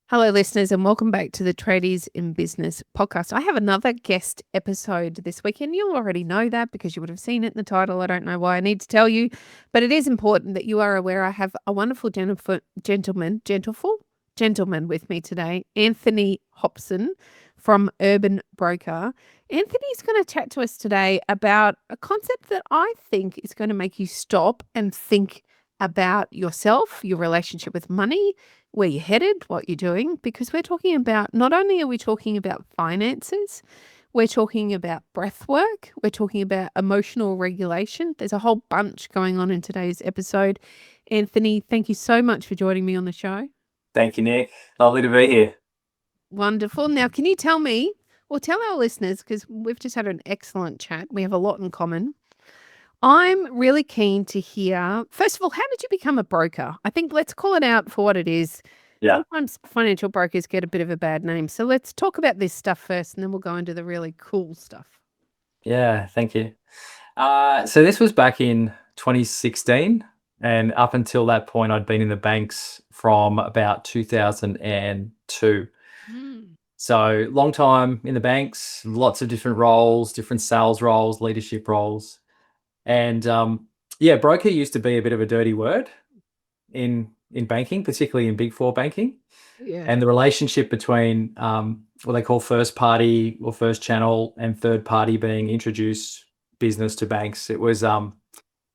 Hello, listeners, and welcome back to the Tradies in Business podcast. I have another guest episode this weekend. You'll already know that because you would have seen it in the title. I don't know why I need to tell you, but it is important that you are aware I have a wonderful gentleman with me today, Anthony Hopson from Urban Broker. Anthony's going to chat to us today about a concept that I think is going to make you stop and think about yourself, your relationship with money, where you're headed, what you're doing, because we're talking about, not only are we talking about finances, we're talking about breath work, we're talking about emotional regulation. There's a whole bunch going on in today's episode. Anthony, thank you so much for joining me on the show. Thank you, Nick. Lovely to be here. Wonderful. Now, can you tell me, or tell our listeners, because we've just had an excellent chat, we have a lot in common. I'm really keen to hear, first of all, how did you become a broker? I think let's call it out for what it is. Yeah. Sometimes financial brokers get a bit of a bad name. So let's talk about this stuff first, and then we'll go into the really cool stuff. Yeah, thank you. So this was back in 2016, and up until that point, I'd been in the banks from about 2002. So long time in the banks, lots of different roles, different sales roles, leadership roles. And broker used to be a bit of a dirty word in banking, particularly in Big Four banking. Yeah. And the relationship between what they call first party or first channel and third party being introduced business to banks. It was I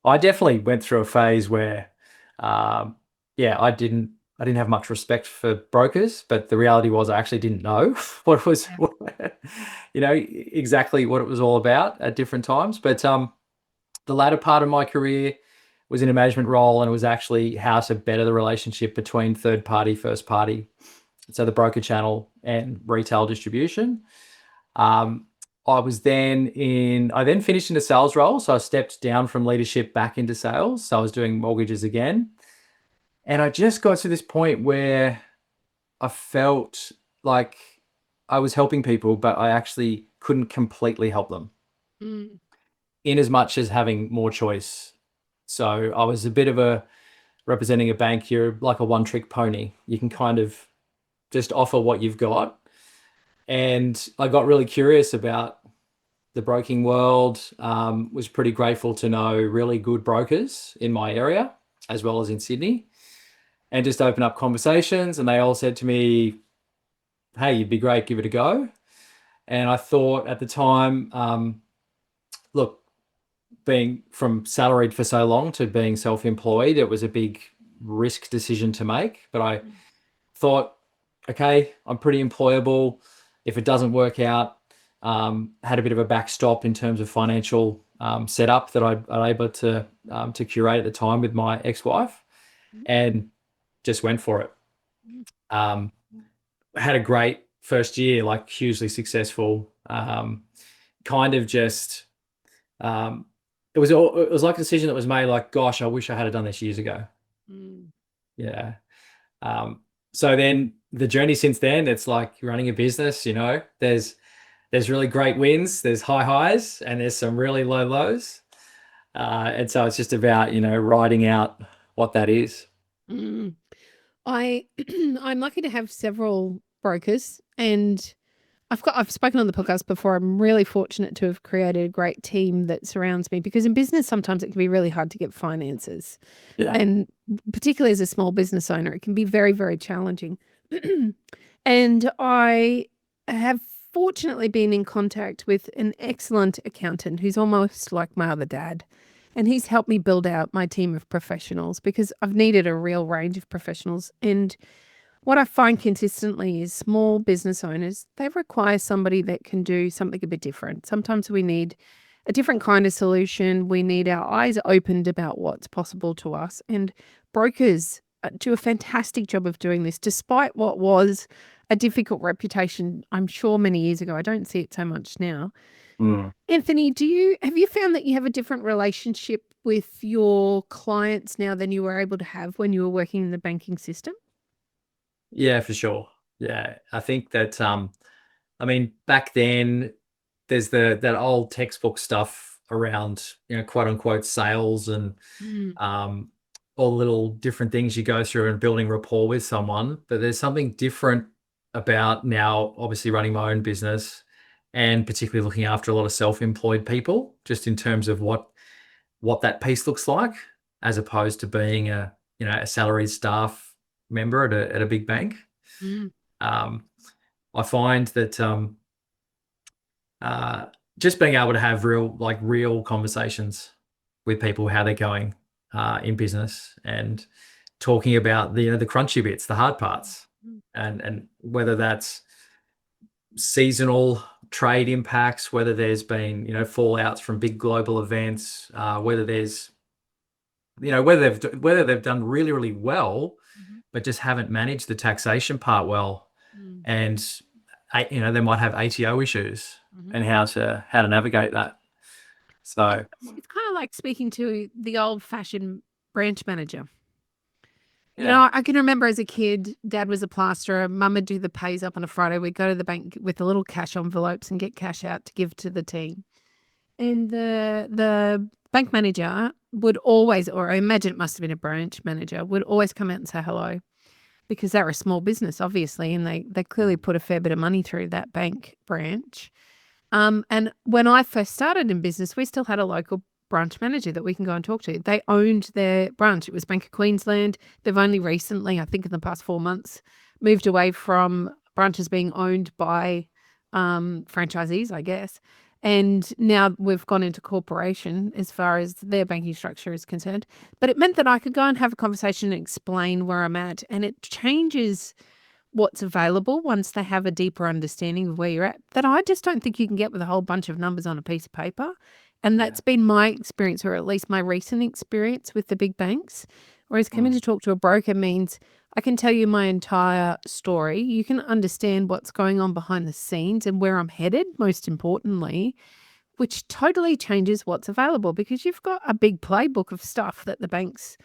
definitely went through a phase where I didn't have much respect for brokers, but the reality was I actually didn't know what it was, exactly what it was all about at different times. But the latter part of my career was in a management role, and it was actually how to better the relationship between third party, first party, so the broker channel and retail distribution. I then finished in a sales role. So I stepped down from leadership back into sales. So I was doing mortgages again. And I just got to this point where I felt like I was helping people, but I actually couldn't completely help them in as much as having more choice. So I was a bit of a representing a bank. You're like a one trick pony. You can kind of just offer what you've got. And I got really curious about the broking world. Was pretty grateful to know really good brokers in my area, as well as in Sydney, and just open up conversations. And they all said to me, "Hey, you'd be great, give it a go." And I thought at the time, look, being from salaried for so long to being self-employed, it was a big risk decision to make. But I thought, okay, I'm pretty employable. If it doesn't work out, had a bit of a backstop in terms of financial setup that I'm able to curate at the time with my ex-wife, and just went for it. Had a great first year, like hugely successful. Kind of just, it was like a decision that was made. Like, gosh, I wish I had done this years ago. Yeah. So then the journey since then, it's like running a business. There's really great wins, there's high highs, and there's some really low lows. And so it's just about, riding out what that is. I'm lucky to have several brokers, and I've spoken on the podcast before. I'm really fortunate to have created a great team that surrounds me, because in business sometimes it can be really hard to get finances. Yeah. And particularly as a small business owner, it can be very, very challenging. And I have fortunately been in contact with an excellent accountant who's almost like my other dad. And he's helped me build out my team of professionals, because I've needed a real range of professionals. And what I find consistently is small business owners, they require somebody that can do something a bit different. Sometimes we need a different kind of solution. We need our eyes opened about what's possible to us. And brokers do a fantastic job of doing this, despite what was a difficult reputation, I'm sure, many years ago. I don't see it so much now. Anthony, have you found that you have a different relationship with your clients now than you were able to have when you were working in the banking system? Yeah, for sure. Yeah. I think that, back then there's that old textbook stuff around, quote unquote sales and, all the little different things you go through and building rapport with someone, but there's something different about now, obviously running my own business and particularly looking after a lot of self-employed people, just in terms of what that piece looks like, as opposed to being a salaried staff member at a big bank. Mm. Um, I find that just being able to have real conversations with people, how they're going in business, and talking about the crunchy bits, the hard parts, Mm. and whether that's seasonal trade impacts, whether there's been fallouts from big global events, whether there's whether they've done really really well, Mhm. but just haven't managed the taxation part well, Mm. and they might have ATO issues, Mhm. and how to navigate that. So It's kind of like speaking to the old-fashioned branch manager. You yeah, know, I can remember as a kid, dad was a plasterer, mum would do the pays up on a Friday. We'd go to the bank with the little cash envelopes and get cash out to give to the team. And the bank manager would always, or I imagine it must have been a branch manager, would always come out and say hello because they're a small business, obviously, and they clearly put a fair bit of money through that bank branch. And when I first started in business, we still had a local branch manager that we can go and talk to. They owned their branch. It was Bank of Queensland. They've only recently, I think in the past 4 months, moved away from branches being owned by franchisees, I guess. And now we've gone into corporation as far as their banking structure is concerned. But it meant that I could go and have a conversation and explain where I'm at. And it changes what's available once they have a deeper understanding of where you're at, that I just don't think you can get with a whole bunch of numbers on a piece of paper. And yeah, that's been my experience, or at least my recent experience with the big banks. Whereas coming mm, to talk to a broker means I can tell you my entire story. You can understand what's going on behind the scenes and where I'm headed, most importantly, which totally changes what's available because you've got a big playbook of stuff that the banks,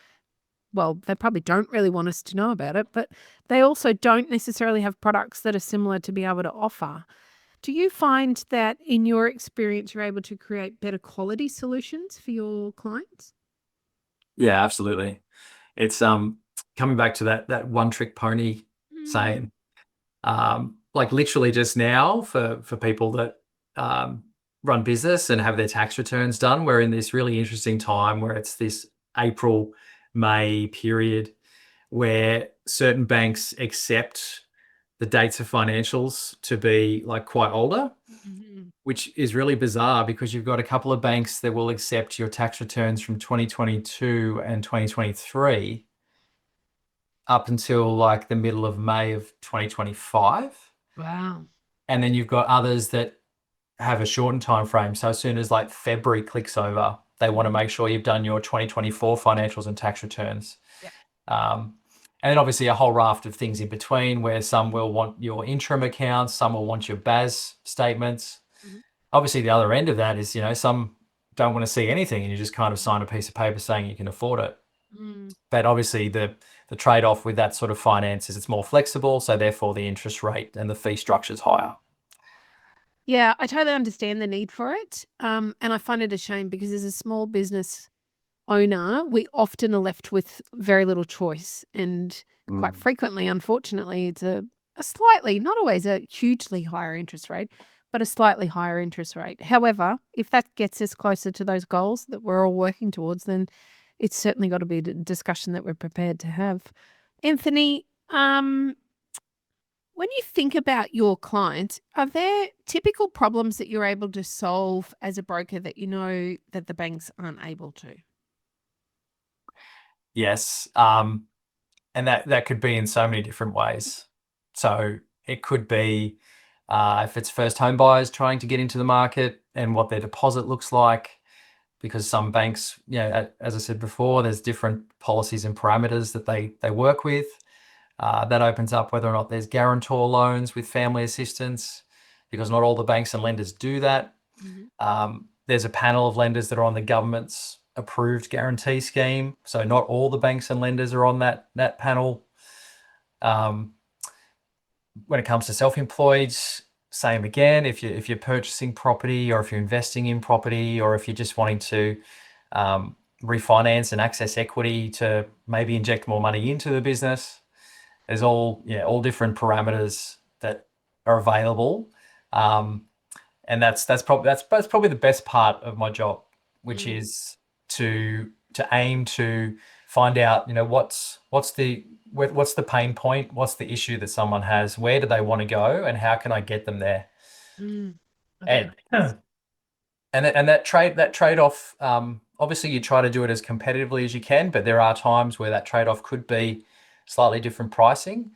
well, they probably don't really want us to know about it, but they also don't necessarily have products that are similar to be able to offer. Do you find that in your experience, you're able to create better quality solutions for your clients? yeah, absolutely. It's coming back to that one trick pony Mm. saying, like literally just now for people that um, run business and have their tax returns done, we're in this really interesting time where it's this April, May period where certain banks accept the dates of financials to be like quite older, Mhm. which is really bizarre because you've got a couple of banks that will accept your tax returns from 2022 and 2023 up until like the middle of May of 2025. Wow. And then you've got others that have a shortened time frame. So as soon as like February clicks over, they want to Mhm. make sure you've done your 2024 financials and tax returns. Yeah. Um, and then obviously a whole raft of things in between where some will want your interim accounts, some will want your BAS statements. Mhm. Obviously, the other end of that is, some don't want to see anything and you just kind of sign a piece of paper saying you can afford it. Mm. But obviously, the trade-off with that sort of finance is it's more flexible, so therefore the interest rate and the fee structure is higher. Yeah, I totally understand the need for it. And I find it a shame because as a small business owner, we often are left with very little choice. And quite Mm. frequently, unfortunately, it's a slightly, not always a hugely higher interest rate, but a slightly higher interest rate. However, if that gets us closer to those goals that we're all working towards, then it's certainly got to be a discussion that we're prepared to have. Anthony, when you think about your clients, are there typical problems that you're able to solve as a broker that you know that the banks aren't able to? Yes. And that could be in so many different ways. So it could be if it's first home buyers trying to get into the market and what their deposit looks like, because some banks, as I said before, there's different policies and parameters that they work with. That opens up whether or not there's guarantor loans with family assistance, because not all the banks and lenders do that. Mhm. There's a panel of lenders that are on the government's approved guarantee scheme, so not all the banks and lenders are on that panel. Um, when it comes to self-employed, same again. If you're purchasing property, or if you're investing in property, or if you're just wanting to refinance and access equity to maybe inject more money into the business. There's all different parameters that are available. And that's probably the best part of my job, which Mm. is to aim to find out, what's the pain point, what's the issue that someone has, where do they want to go, and how can I get them there? Mm. Oh, that And makes sense. that trade off, obviously you try to do it as competitively as you can, but there are times where that trade off could be slightly different pricing.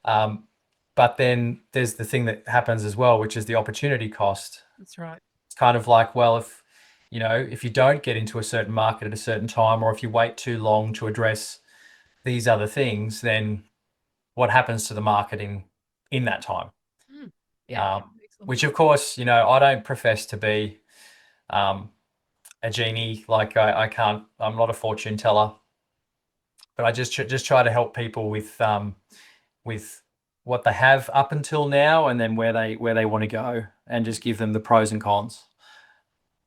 Mhm. But then there's the thing that happens as well, which is the opportunity cost. That's right. It's kind of like, well, if you don't get into a certain market at a certain time, or if you wait too long to address these other things, then what happens to the market in that time? Mm. Yeah, Um, excellent which point. of course, I don't profess to be um, a genie. Like I can't. I'm not a fortune teller, but I just try to help people with what they have up until now, and then where they want to go, and just give them the pros and cons.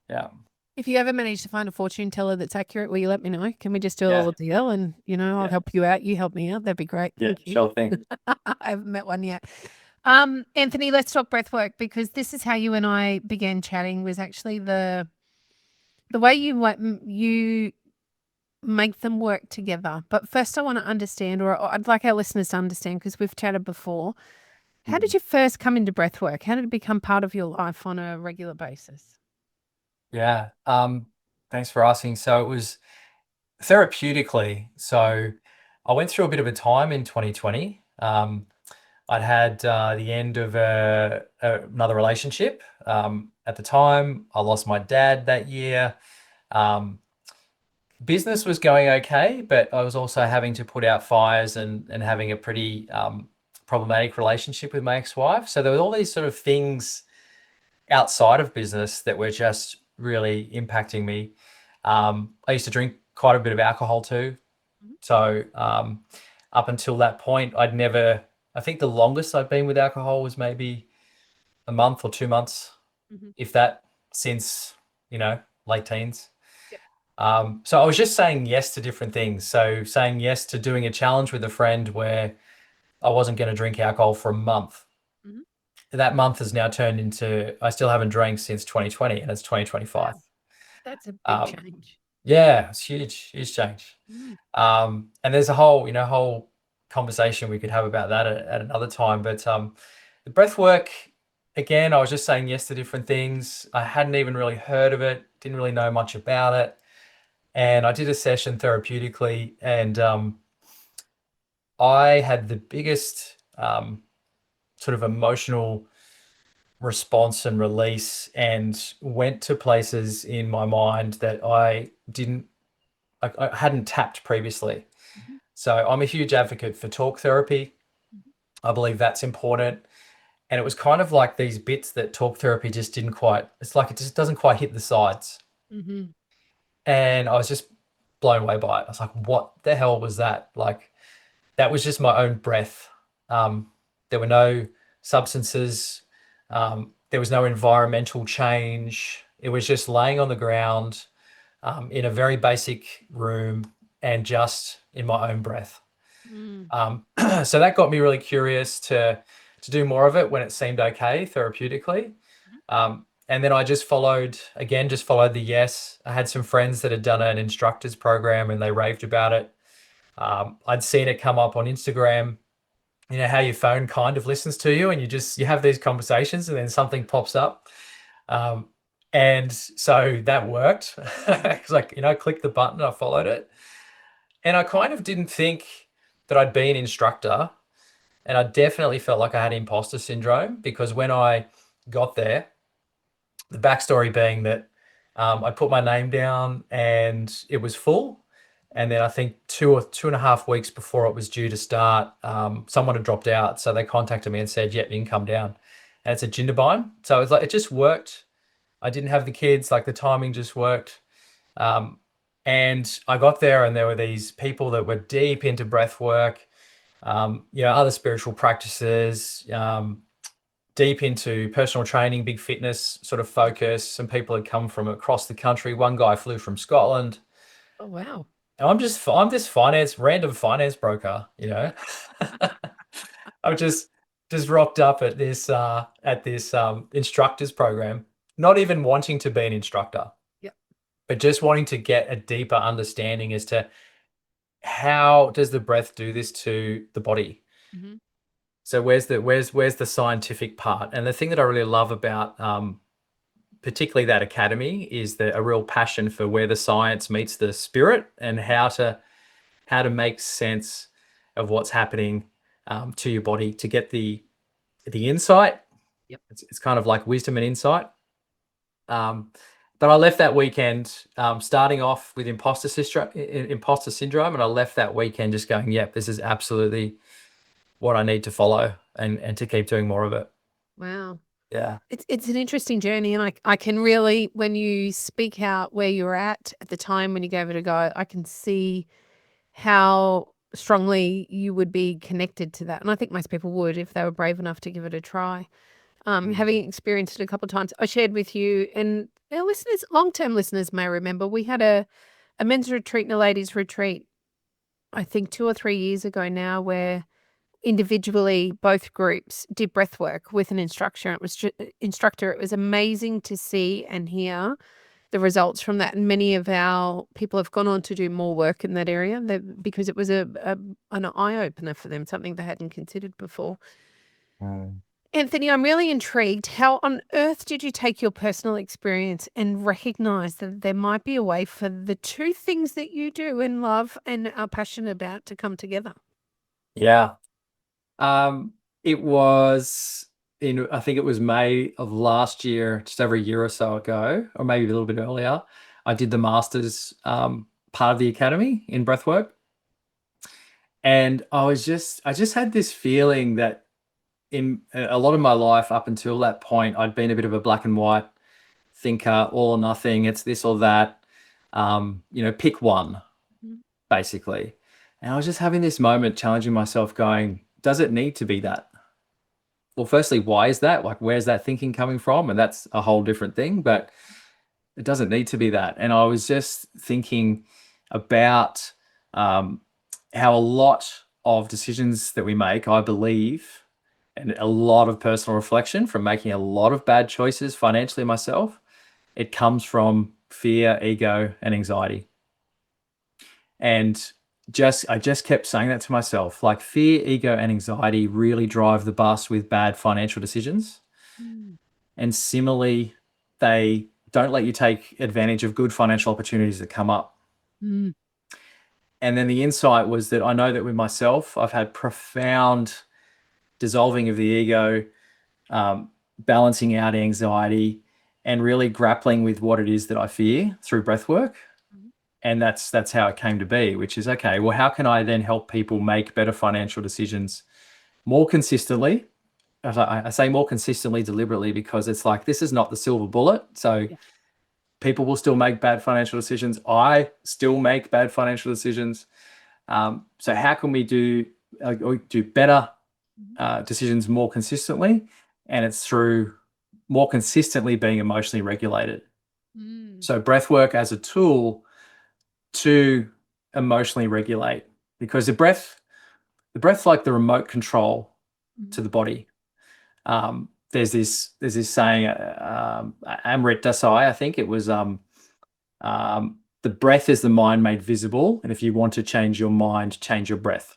Yeah. If you ever manage to find a fortune teller that's accurate, will you let me know? Can we just do a Yeah. little deal and, I'll Yeah. help you out, you help me out. That'd be great. Yeah. Thank you. Sure thing. I haven't met one yet. Anthony, let's talk breath work because this is how you and I began chatting was actually the way you make them work together. But first I want to understand, or I'd like our listeners to understand because we've chatted before. How did you first come into breath work? How did it become part of your life on a regular basis? Yeah. Thanks for asking. So it was therapeutically. So I went through a bit of a time in 2020. I'd had the end of another relationship. At the time, I lost my dad that year. Um, Business was going okay, but I was also having to put out fires and having a pretty problematic relationship with my ex-wife. So there were all these sort of things outside of business that were just really impacting me. I used to drink quite a bit of alcohol too. Mhm. So up until that point, I think the longest I've been with alcohol was maybe a month or 2 months, Mhm. if that, since, late teens. Yep. So I was just saying yes to different things. So saying yes to doing a challenge with a friend where I wasn't going to drink alcohol for a month. Mhm. That month has now turned into, I still haven't drank since 2020 and it's 2025. Wow. That's a big Um, change. yeah, it's huge, huge change. Mm. And there's a whole conversation we could have about that at another time. But the breath work, again, I was just saying yes to different things. I hadn't even really heard of it, didn't really know much about it. And I did a session therapeutically, and I had the biggest sort of emotional response and release, and went to places in my mind that I hadn't tapped previously. Mhm. So I'm a huge advocate for talk therapy. Mhm. I believe that's important. And it was kind of like these bits that talk therapy just didn't quite, it's like it just doesn't quite hit the sides. Mhm. And I was just blown away by it. I was like, what the hell was that? Like, that was just my own breath. There were no substances. There was no environmental change. It was just laying on the ground in a very basic room and just in my own breath. Mm. So that got me really curious to do more of it when it seemed okay therapeutically. Mhm. And then I just followed the yes. I had some friends that had done an instructor's program and they raved about it. I'd seen it come up on Instagram. You know how your phone kind of listens to you, and you have these conversations, and then something pops up. Um, and so that worked. It's like, I clicked the button, I followed it, and I kind of didn't think that I'd be an instructor, and I definitely felt like I had imposter syndrome because when I got there, the backstory being that I put my name down and it was full. And then I think 2.5 weeks before it was due to start, someone had dropped out. So they contacted me and said, yep, you can come down. And it's a Jindabyne. So it's like, it just worked. I didn't have the kids, like the timing just worked. Um, and I got there and there were these people that were deep into breath work, other spiritual practices, deep into personal training, big fitness sort of focus. Some people had come from across the country. One guy flew from Scotland. Oh, wow. I'm this random finance broker, you know. I've just rocked up at this instructors program, not even wanting to be an instructor, Yep. but just wanting to get a deeper understanding as to how does the breath do this to the body. Mhm. So where's the scientific part? And the thing that I really love about particularly that academy is a real passion for where the science meets the spirit and how to make sense of what's happening to your body to get the insight. Yep. It's kind of like wisdom and insight. But I left that weekend starting off with imposter syndrome, and I left that weekend just going, "Yep, this is absolutely what I need to follow and to keep doing more of it." Wow. Yeah. It's an interesting journey, and I can really, when you speak out where you're at the time when you gave it a go, I can see how strongly you would be connected to that, and I think most people would if they were brave enough to give it a try. Having experienced it a couple of times, I shared with you, and our listeners, long-term listeners may remember, we had a men's retreat and a ladies' retreat, I think 2 or 3 years ago now, where individually both groups did breath work with an instructor. Instructor. It was amazing to see and hear the results from that, and many of our people have gone on to do more work in that area because it was an eye opener for them, something they hadn't considered before. Mm. Anthony, I'm really intrigued. How on earth did you take your personal experience and recognize that there might be a way for the two things that you do and love and are passionate about to come together? Yeah. It was I think it was May of last year, just over a year or so ago, or maybe a little bit earlier. I did the master's part of the academy in breathwork, and I just had this feeling that in a lot of my life up until that point, I'd been a bit of a black and white thinker, all or nothing. It's this or that. Pick one, Mhm. basically. And I was just having this moment challenging myself, going, does it need to be that? Well, firstly, why is that? Like, where's that thinking coming from? And that's a whole different thing, but it doesn't need to be that. And I was just thinking about um, how a lot of decisions that we make, I believe, and a lot of personal reflection from making a lot of bad choices financially myself, it comes from fear, ego, and anxiety. And I just kept saying that to myself, like fear, ego, and anxiety really drive the bus with bad financial decisions. Mm. And similarly, they don't let you take advantage of good financial opportunities that come up. Mm. And then the insight was that I know that with myself, I've had profound dissolving of the ego, balancing out anxiety, and really grappling with what it is that I fear through breath work. Mhm. And that's how it came to be, which is okay, well, how can I then help people make better financial decisions more consistently? I say more consistently deliberately because it's like this is not the silver bullet. So Yeah. people will still make bad financial decisions. I still make bad financial decisions. So how can we do better Mhm. decisions more consistently? And it's through more consistently being emotionally regulated. Mm. So breath work as a tool to emotionally regulate, because the breath's like the remote control Mhm. to the body. There's this saying, Amrit Desai, I think it was, the breath is the mind made visible, and if you want to change your mind, change your breath.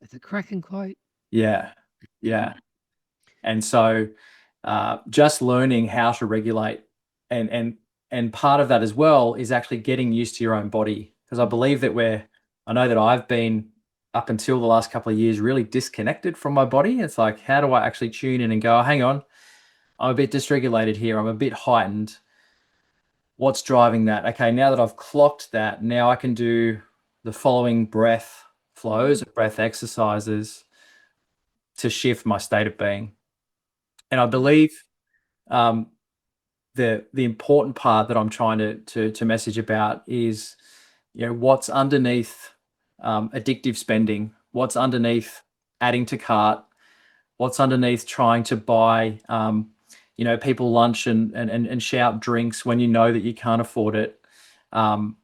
That's a cracking quote. Yeah, yeah. And so, just learning how to regulate, and part of that as well is actually getting used to your own body, because I believe that I know that I've been up until the last couple of years really disconnected from my body. It's like, how do I actually tune in and go, oh, hang on, I'm a bit dysregulated here. I'm a bit heightened. What's driving that? Okay, now that I've clocked that, now I can do the following breath flows, Mm. breath exercises to shift my state of being. And I Mm. believe um, the important part that I'm trying to message about is, what's underneath addictive spending, what's underneath adding to cart, what's underneath trying to buy people lunch and shout drinks when you know that you can't afford it. Um,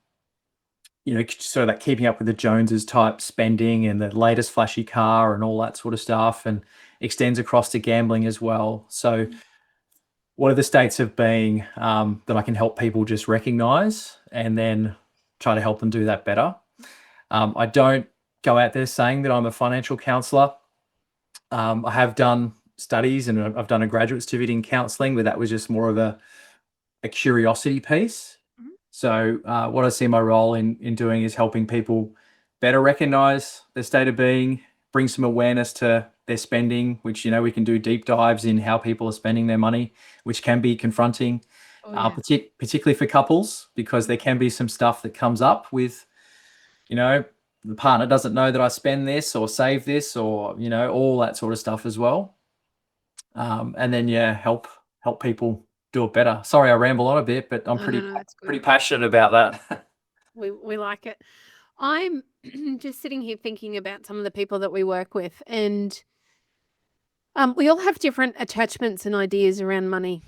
sort of that keeping up with the Joneses type spending and the latest flashy car and all that sort of stuff, and extends across to gambling as well. So, what are the states of being that I can help people just recognize and then try to help them do that better? I don't go out there saying that I'm a financial counselor. I have done studies and I've done a graduate certificate in counseling, but that was just more of a curiosity piece. Mhm. So what I see my role in doing is helping people better recognize their state of being, bring some awareness to their spending, which, we can do deep dives in how people are spending their money, which can be confronting, Oh, yeah. particularly for couples, because there can be some stuff that comes up with, the partner doesn't know that I spend this or save this or, all that sort of stuff as well. And then, yeah, help people do it better. Sorry, I ramble on a bit, but I'm No, no, pretty no, that's pretty good. passionate about that. We like it. I'm just sitting here thinking about some of the people that we work with, and we all have different attachments and ideas around money,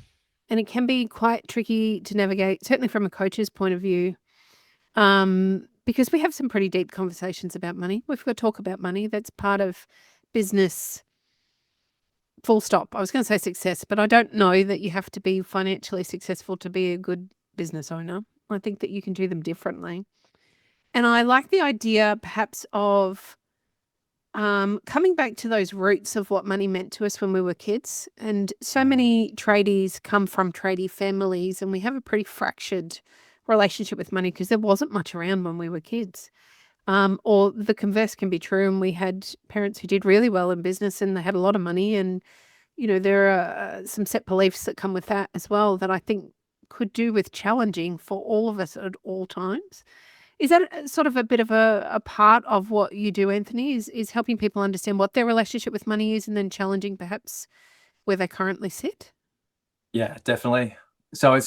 and it can be quite tricky to navigate, certainly from a coach's point of view, because we have some pretty deep conversations about money. We've got to talk about money. That's part of business. Full stop. I was going to say success, but I don't know that you have to be financially successful to be a good business owner. I think that you can do them differently. And I like the idea perhaps of coming back to those roots of what money meant to us when we were kids. And so many tradies come from tradie families, and we have a pretty fractured relationship with money because there wasn't much around when we were kids. Or the converse can be true. And we had parents who did really well in business and they had a lot of money. And, there are some set beliefs that come with that as well that I think could do with challenging for all of us at all times. Is that sort of a bit of a part of what you do, Anthony? Is helping people understand what their relationship with money is and then challenging perhaps where they currently sit? Yeah, definitely. So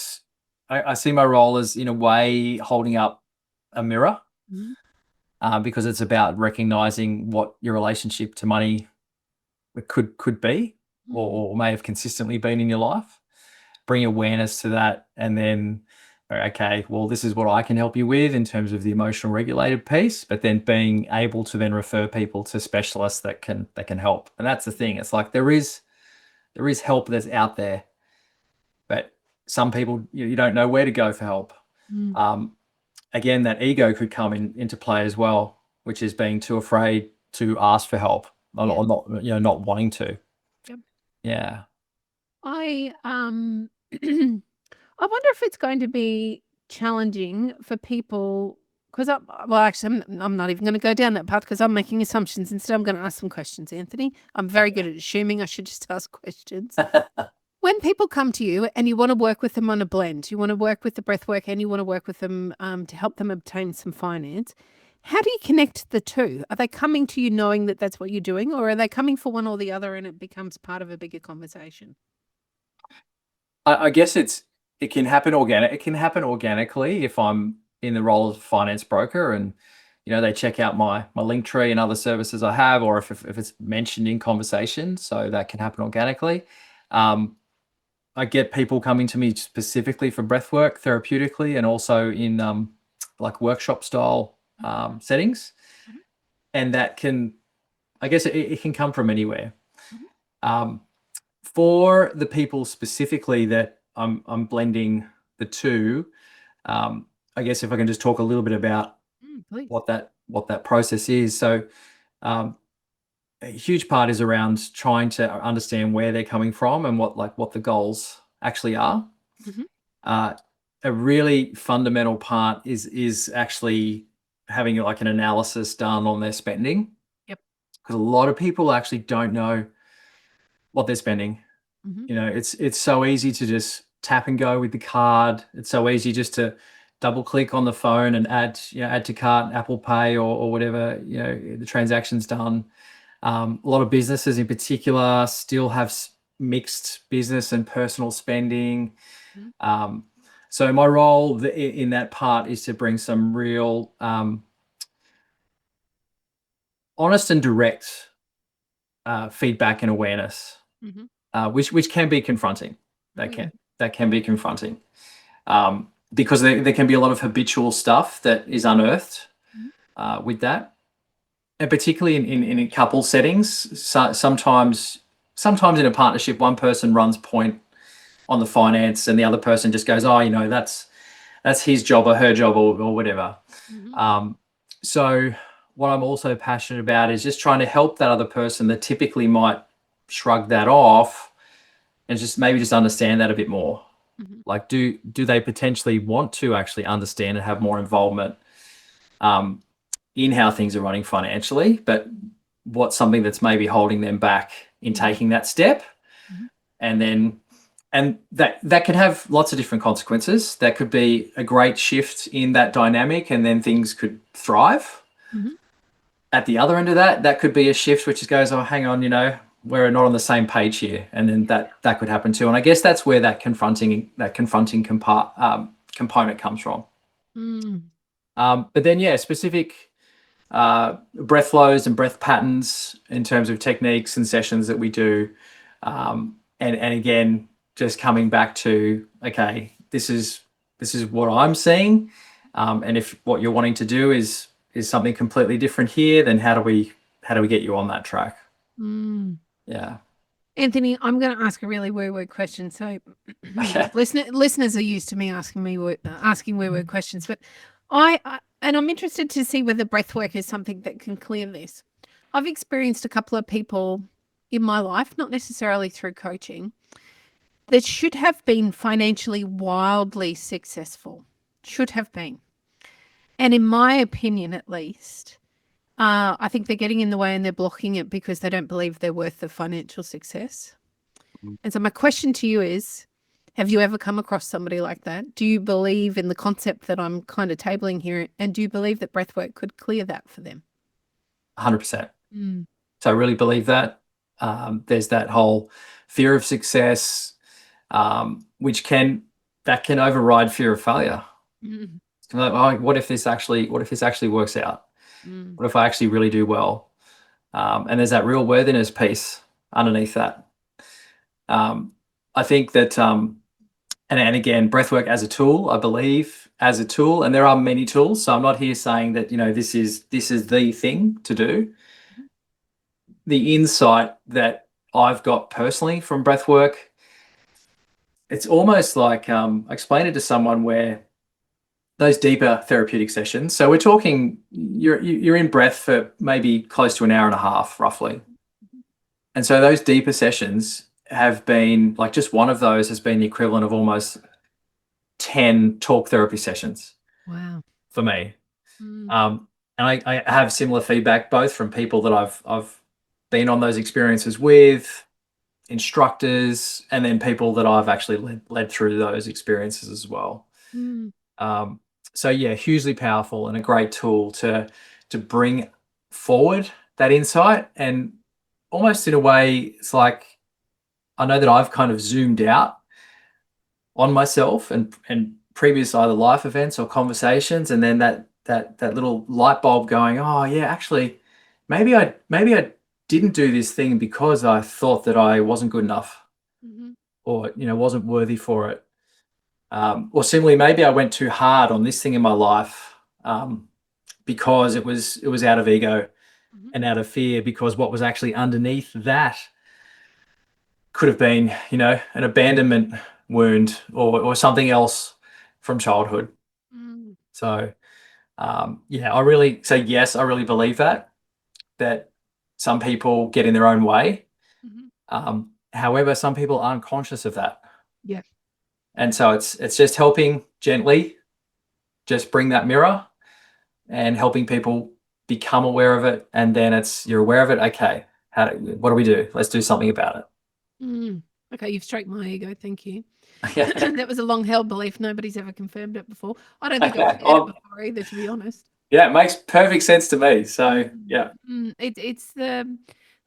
I see my role as, in a way, holding up a mirror, Mhm. because it's about recognizing what your relationship to money could be, Mm. or may have consistently been in your life. Bring awareness to that, and then, okay, well, this is what I can help you with in terms of the emotional regulated piece, but then being able to then refer people to specialists that can help. And that's the thing. It's like there is help that's out there, but some people, you don't know where to go for help. Mm. Um, Again, that ego could come into play as well, which is being too afraid to ask for help, or, Yeah. or not, not wanting to. Yep. Yeah. I I wonder if it's going to be challenging for people because well, actually, I'm not even going to go down that path because I'm making assumptions. Instead, I'm going to ask some questions, Anthony. I'm very good at assuming. I should just ask questions. When people come to you and you want to work with them on a blend, you want to work with the breathwork and you want to work with them to help them obtain some finance, how do you connect the two? Are they coming to you knowing that that's what you're doing, or are they coming for one or the other and it becomes part of a bigger conversation? I guess it can happen organically if I'm in the role of finance broker, and they check out my link tree and other services I have, or if it's mentioned in conversation, so that can happen organically. Um, I get people coming to me specifically for breathwork therapeutically, and also in like workshop style settings, Mhm, and that can, I guess, it can come from anywhere. mhm, Um, for the people specifically that I'm blending the two, I guess if I can just talk a little bit about please. what that process is. So um, a huge part is around trying to understand where they're coming from and what the goals actually are. Mhm. Uh, a really fundamental part is actually having like an analysis done on their spending, Yep. because a lot of people actually don't know what they're spending. Mhm. It's so easy to just tap and go with the card. It's so easy just to double click on the phone and add to cart, Apple Pay, or whatever, the transaction's done. A lot of businesses in particular still have mixed business and personal spending. Mhm. Um, so my role in that part is to bring some real honest and direct feedback and awareness, Mhm. which can be confronting. Oh, That yeah. can that can be confronting. Um, because there can be a lot of habitual stuff that is unearthed with that. And particularly in a couple settings, sometimes in a partnership, one person runs point on the finance and the other person just goes, oh, that's his job or her job or whatever. So what I'm also passionate about is just trying to help that other person that typically might shrug that off and just maybe just understand that a bit more. Like, do they potentially want to actually understand and have more involvement in how things are running financially, but what's something that's maybe holding them back in taking that step? And that can have lots of different consequences. That could be a great shift in that dynamic, and then things could thrive. At the other end of that could be a shift which just goes, oh, hang on, we're not on the same page here, and then that could happen too. And I guess that's where that confronting component comes from. But then, specific breath flows and breath patterns in terms of techniques and sessions that we do, and again, just coming back to, okay, this is what I'm seeing, and if what you're wanting to do is something completely different here, then how do we get you on that track? Yeah. Anthony, I'm going to ask a really woo-woo question. So listeners are used to me asking woo-woo questions, but I'm interested to see whether breathwork is something that can clear this. I've experienced a couple of people in my life, not necessarily through coaching, that should have been financially wildly successful. Should have been. And in my opinion, at least, I think they're getting in the way and they're blocking it because they don't believe they're worth the financial success. And so my question to you is, have you ever come across somebody like that? Do you believe in the concept that I'm kind of tabling here? And do you believe that breathwork could clear that for them? 100%. So I really believe that. There's that whole fear of success, which can override fear of failure. Like, oh, what if this actually works out? What if I actually really do well? And there's that real worthiness piece underneath that. I think that, and again, breathwork as a tool, I believe as a tool, and there are many tools. So I'm not here saying that, this is the thing to do. The insight that I've got personally from breathwork, it's almost like, I explained it to someone where those deeper therapeutic sessions. So we're talking, you're in breath for maybe close to an hour and a half, roughly. And so those deeper sessions have been, like, just one of those has been the equivalent of almost 10 talk therapy sessions. Wow. For me. And I have similar feedback, both from people that I've been on those experiences with, instructors, and then people that I've actually led through those experiences as well. So yeah, hugely powerful and a great tool to bring forward that insight. And almost in a way, it's like, I know that I've kind of zoomed out on myself and previous either life events or conversations, and then that little light bulb going, oh yeah, actually, maybe I didn't do this thing because I thought that I wasn't good enough, or wasn't worthy for it. Or similarly, maybe I went too hard on this thing in my life because it was out of ego and out of fear, because what was actually underneath that could have been, an abandonment wound or something else from childhood. So, I really say yes. I really believe that some people get in their own way. However, some people aren't conscious of that. Yeah. And so it's just helping gently, just bring that mirror and helping people become aware of it. And then you're aware of it. Okay, what do we do? Let's do something about it. Okay, you've stroked my ego. Thank you. That was a long-held belief. Nobody's ever confirmed it before. I don't think I've heard it before either, to be honest. Yeah, it makes perfect sense to me. So yeah, it's the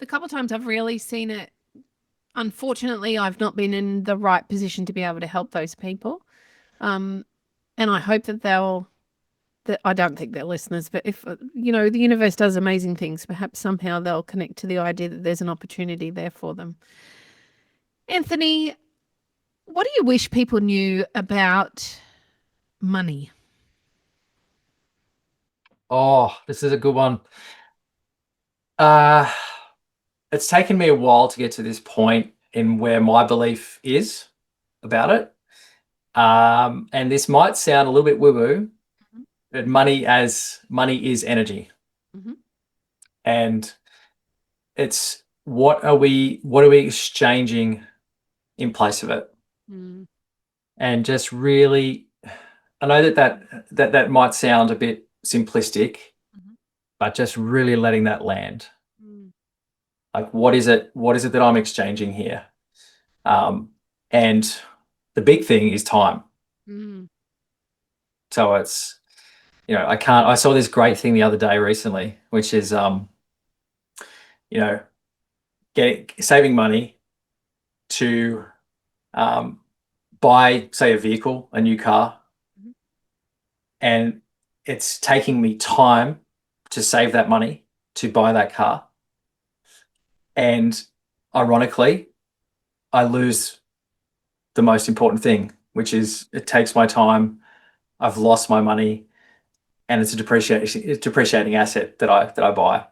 couple of times I've really seen it. Unfortunately, I've not been in the right position to be able to help those people, and I hope that I don't think they're listeners, but if the universe does amazing things, perhaps somehow they'll connect to the idea that there's an opportunity there for them. Anthony, what do you wish people knew about money? Oh, this is a good one. Uh, it's taken me a while to get to this point in where my belief is about it. And this might sound a little bit woo-woo, but money is energy. Mm-hmm. And it's what are we exchanging in place of it? Mm. And just really, I know that might sound a bit simplistic, Mhm. but just really letting that land. Mm. Like, what is it that I'm exchanging here? And the big thing is time. Mm. So it's, I saw this great thing the other day recently, which is, you know, saving money to um, buy, say, a vehicle, a new car, Mhm. and it's taking me time to save that money to buy that car. And ironically, I lose the most important thing, which is it takes my time. I've lost my money, and it's a depreciating asset that I buy.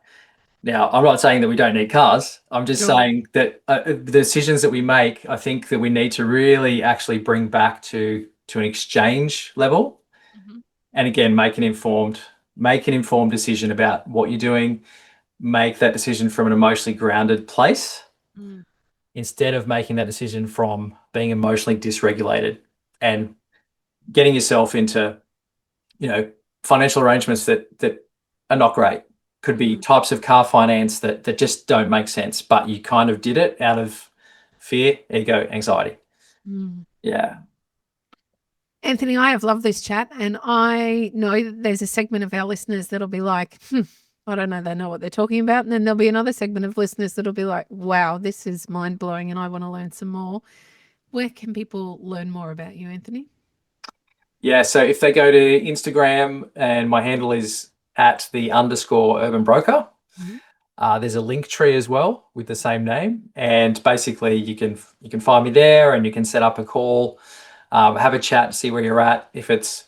Now, I'm not saying that we don't need cars. I'm just Sure. saying that the decisions that we make, I think that we need to really actually bring back to an exchange level, Mhm. and again, make an informed decision about what you're doing. Make that decision from an emotionally grounded place Mm. instead of making that decision from being emotionally dysregulated and getting yourself into, financial arrangements that are not great. Could be Mm. types of car finance that just don't make sense, but you kind of did it out of fear, ego, anxiety. Mm. Yeah. Anthony, I have loved this chat, and I know that there's a segment of our listeners that'll be like, I don't know, they know what they're talking about. And then there'll be another segment of listeners that'll be like, wow, this is mind blowing, and I want to learn some more. Where can people learn more about you, Anthony? Yeah. So if they go to Instagram, and my handle is at the underscore urban broker. Mhm. There's a link tree as well with the same name, and basically you can find me there, and you can set up a call, have a chat, see where you're at. If it's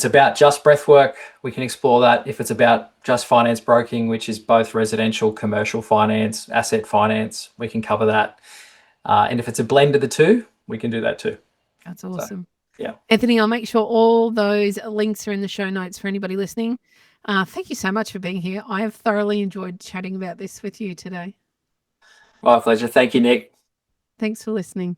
about just breathwork, we can explore that. If it's about just finance broking, which is both residential, commercial finance, asset finance, we can cover that. And if it's a blend of the two, we can do that too. That's So awesome. yeah. Anthony, I'll make sure all those links are in the show notes for anybody listening. Thank you so much for being here. I have thoroughly enjoyed chatting about this with you today. My pleasure. Thank you, Nick. Thanks for listening.